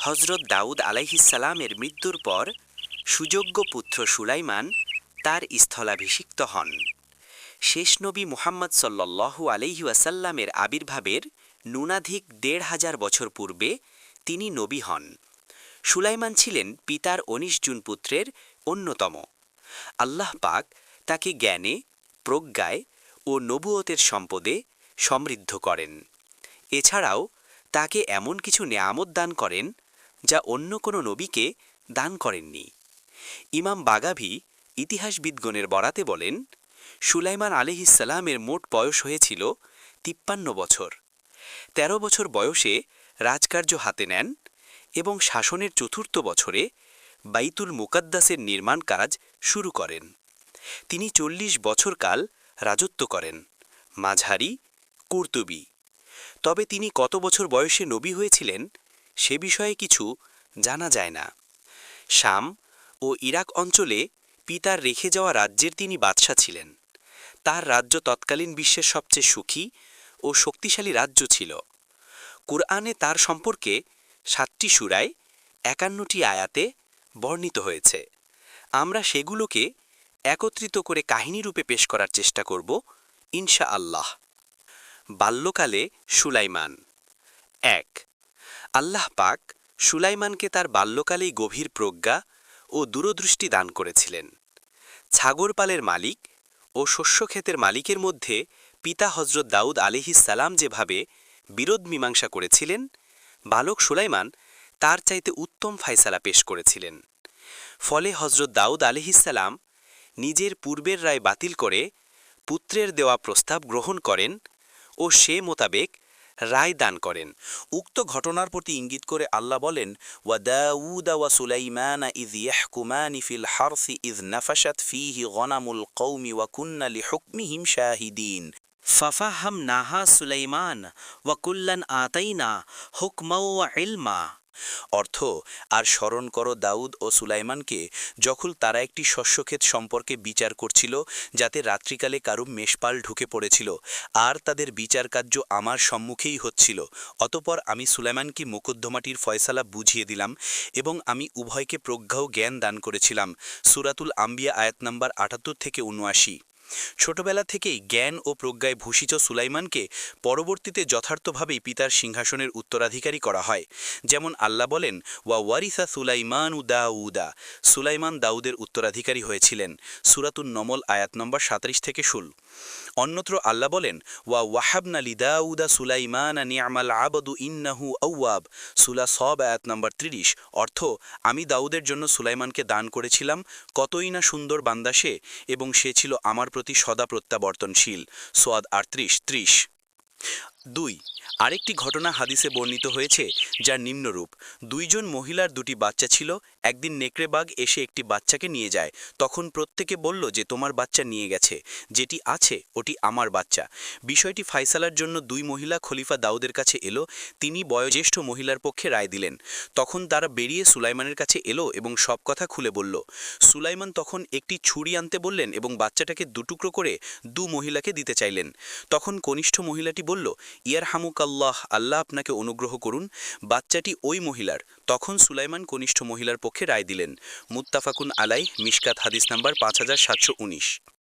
হজরত দাউদ আলাইহিসসালামের মৃত্যুর পর সুযোগ্য পুত্র সুলাইমান তার স্থলাভিষিক্ত হন। শেষ নবী মুহাম্মদ সাল্লাল্লাহু আলাইহি ওয়াসাল্লামের আবির্ভাবের ন্যূনাধিক ১৫০০ বছর পূর্বে তিনি নবী হন। সুলাইমান ছিলেন পিতার ১৯ জন পুত্রের অন্যতম। আল্লাহ পাক তাকে জ্ঞানে, প্রজ্ঞায় ও নবুয়তের সম্পদে সমৃদ্ধ করেন। এছাড়াও তাকে এমন কিছু নেয়ামত দান করেন যা অন্য কোনো নবীকে দান করেননি। ইমাম বাগাভী ইতিহাসবিদগণের বরাতে বলেন, সুলাইমান আলাইহিসসালামের মোট বয়স হয়েছিল ৫৩ বছর। ১৩ বছর বয়সে রাজকার্য হাতে নেন এবং শাসনের চতুর্থ বছরে বাইতুল মুকাদ্দাসের নির্মাণ কাজ শুরু করেন। তিনি ৪০ বছরকাল রাজত্ব করেন। মাঝারি, কুরতুবী। তবে তিনি কত বছর বয়সে নবী হয়েছিলেন সে বিষয়ে কিছু জানা যায় না। শাম ও ইরাক অঞ্চলে পিতার রেখে যাওয়া রাজ্যের তিনি বাদশাহ ছিলেন। তার রাজ্য তৎকালীন বিশ্বের সবচেয়ে সুখী ও শক্তিশালী রাজ্য ছিল। কুরআনে তার সম্পর্কে ৭টি সূরায় ৫১টি আয়াতে বর্ণিত হয়েছে। আমরা সেগুলোকে একত্রিত করে কাহিনীরূপে পেশ করার চেষ্টা করব ইনশাআল্লাহ। বাল্যকালে সুলাইমান। ১. আল্লাহ পাক সুলাইমানকে তার বাল্যকালেই গভীর প্রজ্ঞা ও দূরদৃষ্টি দান করেছিলেন। ছাগরপালের মালিক ও শস্যক্ষেতের মালিকের মধ্যে পিতা হজরত দাউদ আলাইহিসসালাম যেভাবে বিরোধ মীমাংসা করেছিলেন, বালক সুলাইমান তার চাইতে উত্তম ফায়সালা পেশ করেছিলেন। ফলে হজরত দাউদ আলাইহিসসালাম নিজের পূর্বের রায় বাতিল করে পুত্রের দেওয়া প্রস্তাব গ্রহণ করেন ও সে মোতাবেক রায় দান করেন। উক্ত ঘটনার প্রতি ইঙ্গিত করে আল্লাহ বলেন, ওয়া দাউদ ওয়া সুলাইমানা ইয ইয়াহকুমানি ফিল হারসি ইয নাফাশাত ফীহি গনামুল কওমি ওয়া কুন্না লিহুকমিহিম শাহিদিন। ফাফাহামনাহা সুলাইমান ওয়া কুল্লান আতাইনা হুকমা ওয়া ইলমা। অর্থ, আর স্মরণ করো দাউদ ও সুলাইমানকে যখন তারা একটি শস্যক্ষেত সম্পর্কে বিচার করছিল, যাতে রাত্রিকালে কারো মেষপাল ঢুকে পড়েছিল, আর তাদের বিচার কার্য আমার সম্মুখেই হচ্ছিল। অতপর আমি সুলাইমানকে মোকদ্দমাটির ফয়সালা বুঝিয়ে দিলাম এবং আমি উভয়কে প্রজ্ঞা ও জ্ঞান দান করেছিলাম। সূরাতুল আম্বিয়া আয়াত নম্বর ৭৮ থেকে ৭৯। ছোটবেলা থেকেই জ্ঞান ও প্রজ্ঞায় ভূষিত সুলাইমানকে পরবর্তীতে যথার্থভাবেই পিতার সিংহাসনের উত্তরাধিকারী করা হয়। যেমন আল্লাহ বলেন, ওয়া ওয়ারিসা সুলাইমান উ দাউদা। সুলাইমান দাউদের উত্তরাধিকারী হয়েছিলেন। সূরাতুন নমল আয়াত নম্বর ৩৭ থেকে ১৬। অন্যত্র আল্লাহ বলেন, ওয়া ওয়াহাবনা লিদাউদা সুলাইমানা নি'মাল আবদু ইন্নাহু আওয়াব। সূরা সব আয়াত নম্বর ৩০। অর্থ, আমি দাউদের জন্য সুলাইমানকে দান করেছিলাম, কতই না সুন্দর বান্দা সে, এবং সে ছিল আমার প্রতি সদা প্রত্যাবর্তনশীল। সোয়াদ ৩৮-৩০। ২. আরেকটি ঘটনা হাদিসে বর্ণিত হয়েছে, যার নিম্নরূপ: ২ জন মহিলার ২টি বাচ্চা ছিল। একদিন নেকড়ে বাঘ এসে একটি বাচ্চাকে নিয়ে যায়। তখন প্রত্যেকে বলল যে, তোমার বাচ্চা নিয়ে গেছে, যেটি আছে ওটি আমার বাচ্চা। বিষয়টি ফায়সালার জন্য ২ মহিলা খলিফা দাউদের কাছে এলো। তিনি বয়োজ্যেষ্ঠ মহিলার পক্ষে রায় দিলেন। তখন তারা বেরিয়ে সুলাইমানের কাছে এলো এবং সব কথা খুলে বলল। সুলাইমান তখন একটি ছুরি আনতে বললেন এবং বাচ্চাটাকে ২ টুকরো করে ২ মহিলাকে দিতে চাইলেন। তখন কনিষ্ঠ মহিলাটি বলল, ইয়ারহামুকাল্লাহ, আল্লাহ আপনাকে অনুগ্রহ করুন। বাচ্চাটি ওই মহিলার। তখন সুলাইমান কনিষ্ঠ মহিলার পক্ষে রায় দিলেন। মুত্তাফাকুন আলাইহ, মিশকাত হাদিস নাম্বার ৫৭১৯।